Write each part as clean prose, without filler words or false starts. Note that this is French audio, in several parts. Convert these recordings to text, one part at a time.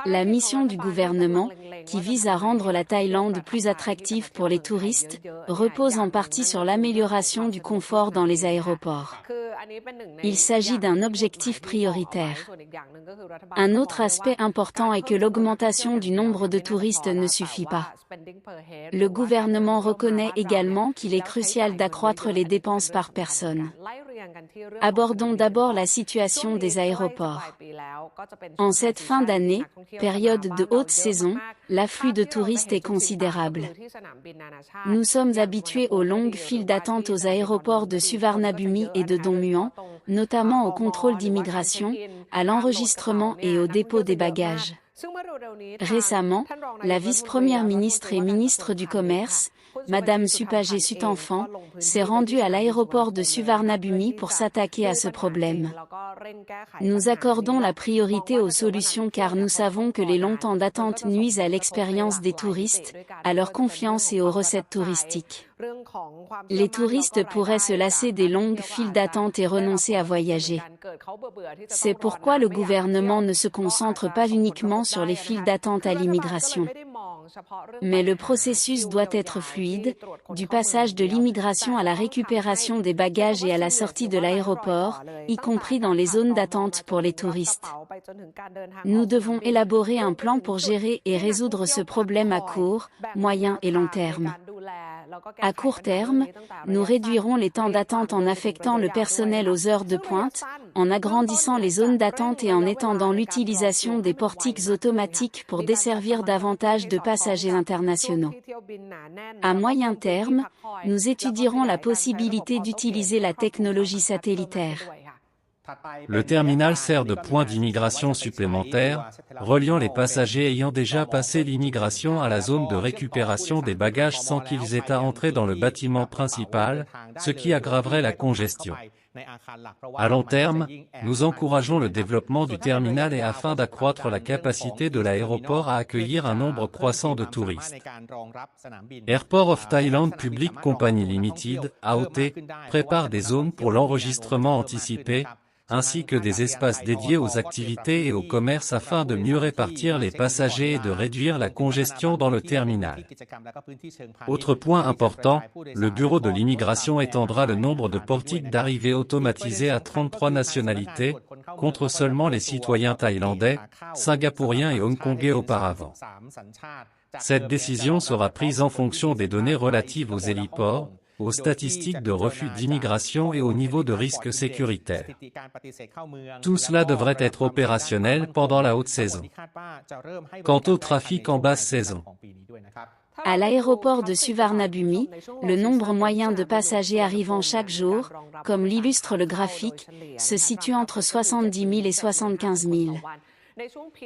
La mission du gouvernement, qui vise à rendre la Thaïlande plus attractive pour les touristes, repose en partie sur l'amélioration du confort dans les aéroports. Il s'agit d'un objectif prioritaire. Un autre aspect important est que l'augmentation du nombre de touristes ne suffit pas. Le gouvernement reconnaît également qu'il est crucial d'accroître les dépenses par personne. Abordons d'abord la situation des aéroports. En cette fin d'année, période de haute saison, l'afflux de touristes est considérable. Nous sommes habitués aux longues files d'attente aux aéroports de Suvarnabhumi et de Don Muang, notamment au contrôle d'immigration, à l'enregistrement et au dépôt des bagages. Récemment, la vice-première ministre et ministre du Commerce, Madame Supajee Suthamphan, s'est rendue à l'aéroport de Suvarnabhumi pour s'attaquer à ce problème. Nous accordons la priorité aux solutions car nous savons que les longs temps d'attente nuisent à l'expérience des touristes, à leur confiance et aux recettes touristiques. Les touristes pourraient se lasser des longues files d'attente et renoncer à voyager. C'est pourquoi le gouvernement ne se concentre pas uniquement sur les files d'attente à l'immigration. Mais le processus doit être fluide, du passage de l'immigration à la récupération des bagages et à la sortie de l'aéroport, y compris dans les zones d'attente pour les touristes. Nous devons élaborer un plan pour gérer et résoudre ce problème à court, moyen et long terme. À court terme, nous réduirons les temps d'attente en affectant le personnel aux heures de pointe, en agrandissant les zones d'attente et en étendant l'utilisation des portiques automatiques pour desservir davantage de passagers internationaux. À moyen terme, nous étudierons la possibilité d'utiliser la technologie satellitaire. Le terminal sert de point d'immigration supplémentaire, reliant les passagers ayant déjà passé l'immigration à la zone de récupération des bagages sans qu'ils aient à entrer dans le bâtiment principal, ce qui aggraverait la congestion. À long terme, nous encourageons le développement du terminal et afin d'accroître la capacité de l'aéroport à accueillir un nombre croissant de touristes. Airport of Thailand Public Company Limited, AOT, prépare des zones pour l'enregistrement anticipé, ainsi que des espaces dédiés aux activités et au commerce afin de mieux répartir les passagers et de réduire la congestion dans le terminal. Autre point important, le bureau de l'immigration étendra le nombre de portiques d'arrivée automatisés à 33 nationalités, contre seulement les citoyens thaïlandais, singapouriens et hongkongais auparavant. Cette décision sera prise en fonction des données relatives aux héliports, aux statistiques de refus d'immigration et au niveau de risque sécuritaire. Tout cela devrait être opérationnel pendant la haute saison. Quant au trafic en basse saison, à l'aéroport de Suvarnabhumi, le nombre moyen de passagers arrivant chaque jour, comme l'illustre le graphique, se situe entre 70 000 et 75 000.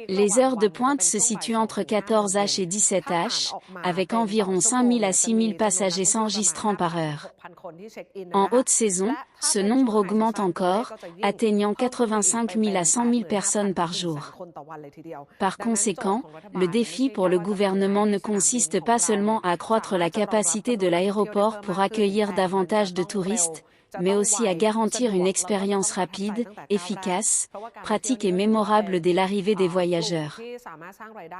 Les heures de pointe se situent entre 14h et 17h, avec environ 5 000 à 6 000 passagers s'enregistrant par heure. En haute saison, ce nombre augmente encore, atteignant 85 000 à 100 000 personnes par jour. Par conséquent, le défi pour le gouvernement ne consiste pas seulement à accroître la capacité de l'aéroport pour accueillir davantage de touristes, mais aussi à garantir une expérience rapide, efficace, pratique et mémorable dès l'arrivée des voyageurs.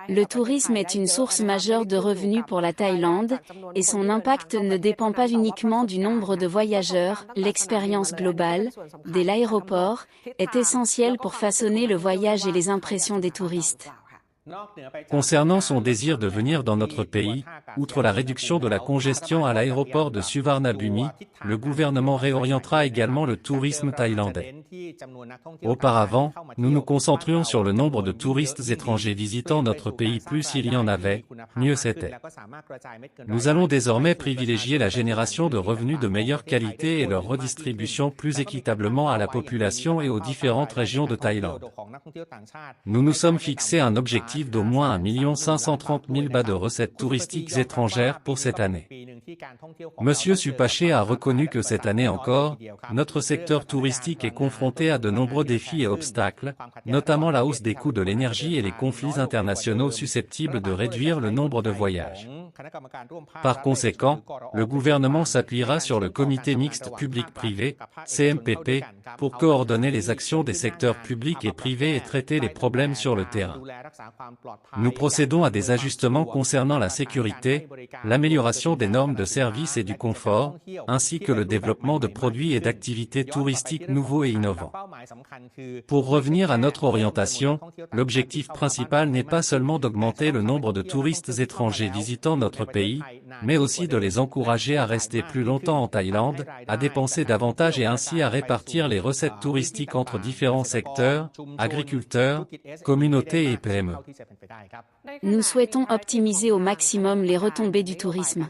Le tourisme est une source majeure de revenus pour la Thaïlande, et son impact ne dépend pas uniquement du nombre de voyageurs. L'expérience globale, dès l'aéroport, est essentielle pour façonner le voyage et les impressions des touristes. Concernant son désir de venir dans notre pays, outre la réduction de la congestion à l'aéroport de Suvarnabhumi, le gouvernement réorientera également le tourisme thaïlandais. Auparavant, nous nous concentrions sur le nombre de touristes étrangers visitant notre pays. Plus il y en avait, mieux c'était. Nous allons désormais privilégier la génération de revenus de meilleure qualité et leur redistribution plus équitablement à la population et aux différentes régions de Thaïlande. Nous nous sommes fixés un objectif d'au moins 1 530 000 bahts de recettes touristiques étrangères pour cette année. Monsieur Supajee a reconnu que cette année encore, notre secteur touristique est confronté à de nombreux défis et obstacles, notamment la hausse des coûts de l'énergie et les conflits internationaux susceptibles de réduire le nombre de voyages. Par conséquent, le gouvernement s'appuiera sur le comité mixte public-privé, CMPP, pour coordonner les actions des secteurs publics et privés et traiter les problèmes sur le terrain. Nous procédons à des ajustements concernant la sécurité, l'amélioration des normes de service et du confort, ainsi que le développement de produits et d'activités touristiques nouveaux et innovants. Pour revenir à notre orientation, l'objectif principal n'est pas seulement d'augmenter le nombre de touristes étrangers visitant notre pays, mais aussi de les encourager à rester plus longtemps en Thaïlande, à dépenser davantage et ainsi à répartir les recettes touristiques entre différents secteurs, agriculteurs, communautés et PME. Nous souhaitons optimiser au maximum les retombées du tourisme.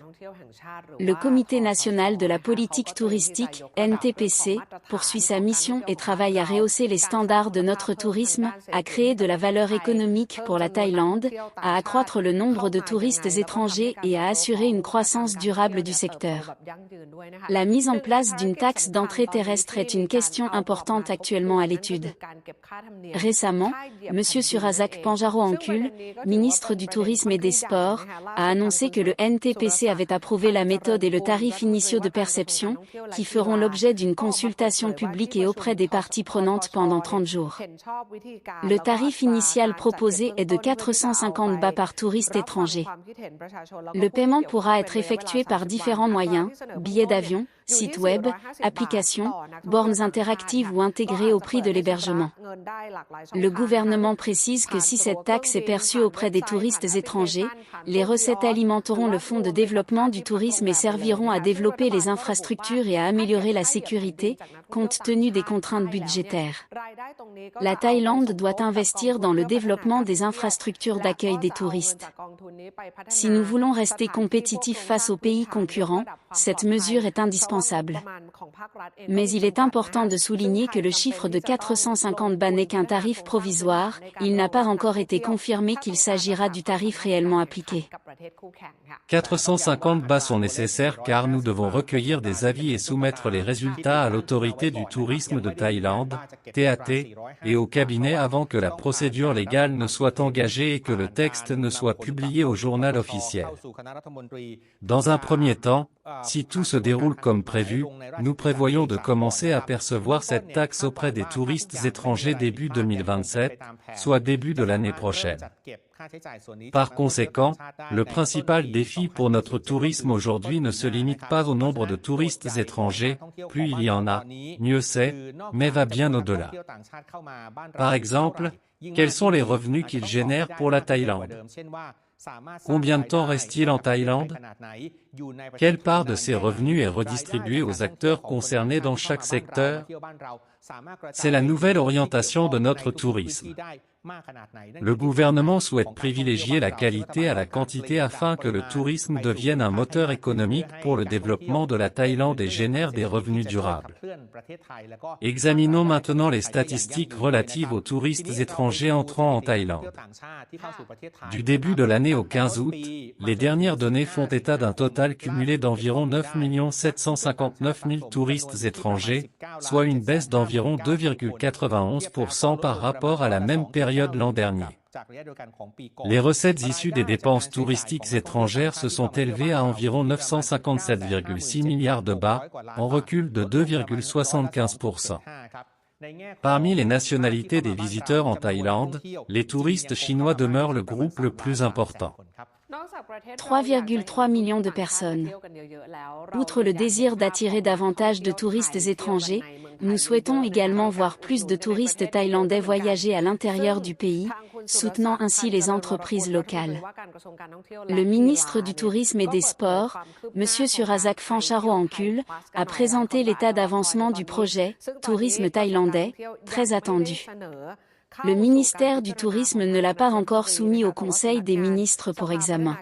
Le Comité national de la politique touristique, NTPC, poursuit sa mission et travaille à rehausser les standards de notre tourisme, à créer de la valeur économique pour la Thaïlande, à accroître le nombre de touristes étrangers et à assurer une croissance durable du secteur. La mise en place d'une taxe d'entrée terrestre est une question importante actuellement à l'étude. Récemment, M. Surazak Panjaro-Ankul, ministre du Tourisme et des Sports, a annoncé que le NTPC avait approuvé la méthode et le tarif initiaux de perception, qui feront l'objet d'une consultation publique et auprès des parties prenantes pendant 30 jours. Le tarif initial proposé est de 450 bahts par touriste étranger. Le paiement pourra être effectué par différents moyens, billets d'avion, site web, applications, bornes interactives ou intégrées au prix de l'hébergement. Le gouvernement précise que si cette taxe est perçue auprès des touristes étrangers, les recettes alimenteront le fonds de développement du tourisme et serviront à développer les infrastructures et à améliorer la sécurité, compte tenu des contraintes budgétaires. La Thaïlande doit investir dans le développement des infrastructures d'accueil des touristes. Si nous voulons rester compétitifs face aux pays concurrents, cette mesure est indispensable. Mais il est important de souligner que le chiffre de 450 bahts n'est qu'un tarif provisoire, il n'a pas encore été confirmé qu'il s'agira du tarif réellement appliqué. 450 bahts sont nécessaires car nous devons recueillir des avis et soumettre les résultats à l'autorité du tourisme de Thaïlande, TAT, et au cabinet avant que la procédure légale ne soit engagée et que le texte ne soit publié au journal officiel. Dans un premier temps, si tout se déroule comme prévu, nous prévoyons de commencer à percevoir cette taxe auprès des touristes étrangers début 2027, soit début de l'année prochaine. Par conséquent, le principal défi pour notre tourisme aujourd'hui ne se limite pas au nombre de touristes étrangers, plus il y en a, mieux c'est, mais va bien au-delà. Par exemple, quels sont les revenus qu'ils génèrent pour la Thaïlande? Combien de temps reste-t-il en Thaïlande? Quelle part de ces revenus est redistribuée aux acteurs concernés dans chaque secteur? C'est la nouvelle orientation de notre tourisme. Le gouvernement souhaite privilégier la qualité à la quantité afin que le tourisme devienne un moteur économique pour le développement de la Thaïlande et génère des revenus durables. Examinons maintenant les statistiques relatives aux touristes étrangers entrant en Thaïlande. Du début de l'année au 15 août, les dernières données font état d'un total cumulé d'environ 9 759 000 touristes étrangers, soit une baisse d'environ 2,91% par rapport à la même période l'an dernier. Les recettes issues des dépenses touristiques étrangères se sont élevées à environ 957,6 milliards de bahts, en recul de 2,75%. Parmi les nationalités des visiteurs en Thaïlande, les touristes chinois demeurent le groupe le plus important. 3,3 millions de personnes. Outre le désir d'attirer davantage de touristes étrangers, nous souhaitons également voir plus de touristes thaïlandais voyager à l'intérieur du pays, soutenant ainsi les entreprises locales. Le ministre du Tourisme et des Sports, M. Surazak Panjaro-Ankul, a présenté l'état d'avancement du projet « Tourisme thaïlandais », très attendu. Le ministère du Tourisme ne l'a pas encore soumis au Conseil des ministres pour examen.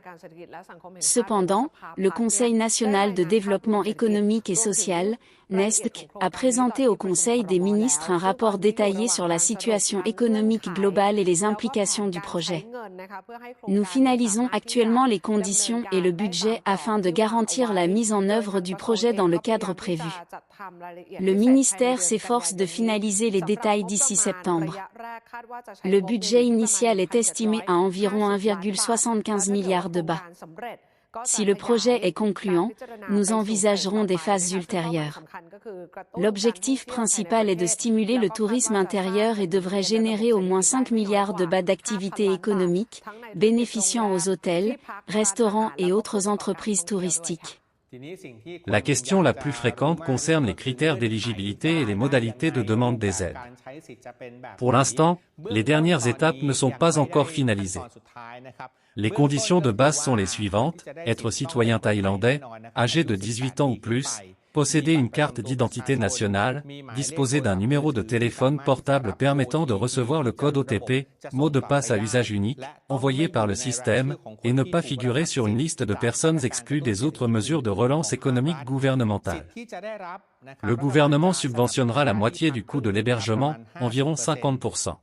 Cependant, le Conseil national de développement économique et social, NESDC, a présenté au Conseil des ministres un rapport détaillé sur la situation économique globale et les implications du projet. Nous finalisons actuellement les conditions et le budget afin de garantir la mise en œuvre du projet dans le cadre prévu. Le ministère s'efforce de finaliser les détails d'ici septembre. Le budget initial est estimé à environ 1,75 milliard de bahts. Si le projet est concluant, nous envisagerons des phases ultérieures. L'objectif principal est de stimuler le tourisme intérieur et devrait générer au moins 5 milliards de bahts d'activité économique, bénéficiant aux hôtels, restaurants et autres entreprises touristiques. La question la plus fréquente concerne les critères d'éligibilité et les modalités de demande des aides. Pour l'instant, les dernières étapes ne sont pas encore finalisées. Les conditions de base sont les suivantes: être citoyen thaïlandais, âgé de 18 ans ou plus, posséder une carte d'identité nationale, disposer d'un numéro de téléphone portable permettant de recevoir le code OTP, mot de passe à usage unique, envoyé par le système, et ne pas figurer sur une liste de personnes exclues des autres mesures de relance économique gouvernementale. Le gouvernement subventionnera la moitié du coût de l'hébergement, environ 50%.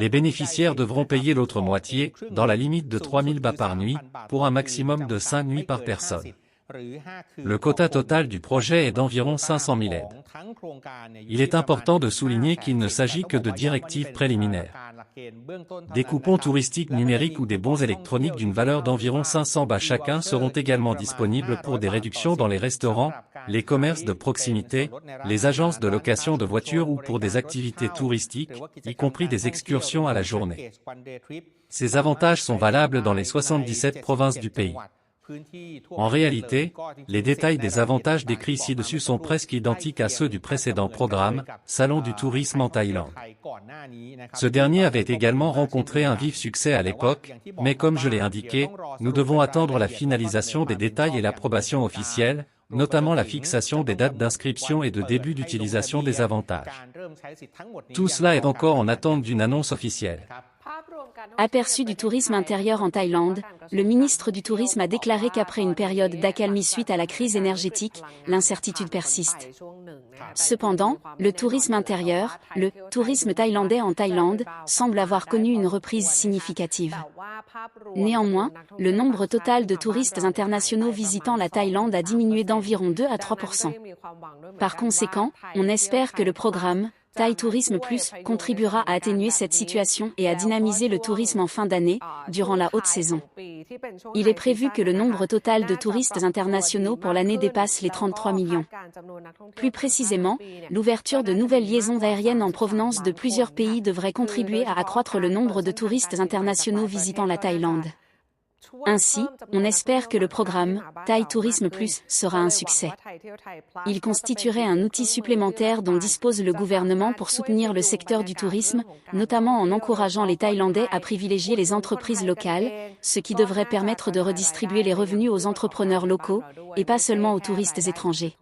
Les bénéficiaires devront payer l'autre moitié, dans la limite de 3 000 bahts par nuit, pour un maximum de 5 nuits par personne. Le quota total du projet est d'environ 500 000 aides. Il est important de souligner qu'il ne s'agit que de directives préliminaires. Des coupons touristiques numériques ou des bons électroniques d'une valeur d'environ 500 bahts chacun seront également disponibles pour des réductions dans les restaurants, les commerces de proximité, les agences de location de voitures ou pour des activités touristiques, y compris des excursions à la journée. Ces avantages sont valables dans les 77 provinces du pays. En réalité, les détails des avantages décrits ci-dessus sont presque identiques à ceux du précédent programme, Salon du tourisme en Thaïlande. Ce dernier avait également rencontré un vif succès à l'époque, mais comme je l'ai indiqué, nous devons attendre la finalisation des détails et l'approbation officielle, notamment la fixation des dates d'inscription et de début d'utilisation des avantages. Tout cela est encore en attente d'une annonce officielle. Aperçu du tourisme intérieur en Thaïlande, le ministre du Tourisme a déclaré qu'après une période d'accalmie suite à la crise énergétique, l'incertitude persiste. Cependant, le tourisme intérieur, le tourisme thaïlandais en Thaïlande, semble avoir connu une reprise significative. Néanmoins, le nombre total de touristes internationaux visitant la Thaïlande a diminué d'environ 2 à 3%. Par conséquent, on espère que le programme Thai Tourisme Plus contribuera à atténuer cette situation et à dynamiser le tourisme en fin d'année, durant la haute saison. Il est prévu que le nombre total de touristes internationaux pour l'année dépasse les 33 millions. Plus précisément, l'ouverture de nouvelles liaisons aériennes en provenance de plusieurs pays devrait contribuer à accroître le nombre de touristes internationaux visitant la Thaïlande. Ainsi, on espère que le programme Thai Tourisme Plus sera un succès. Il constituerait un outil supplémentaire dont dispose le gouvernement pour soutenir le secteur du tourisme, notamment en encourageant les Thaïlandais à privilégier les entreprises locales, ce qui devrait permettre de redistribuer les revenus aux entrepreneurs locaux, et pas seulement aux touristes étrangers.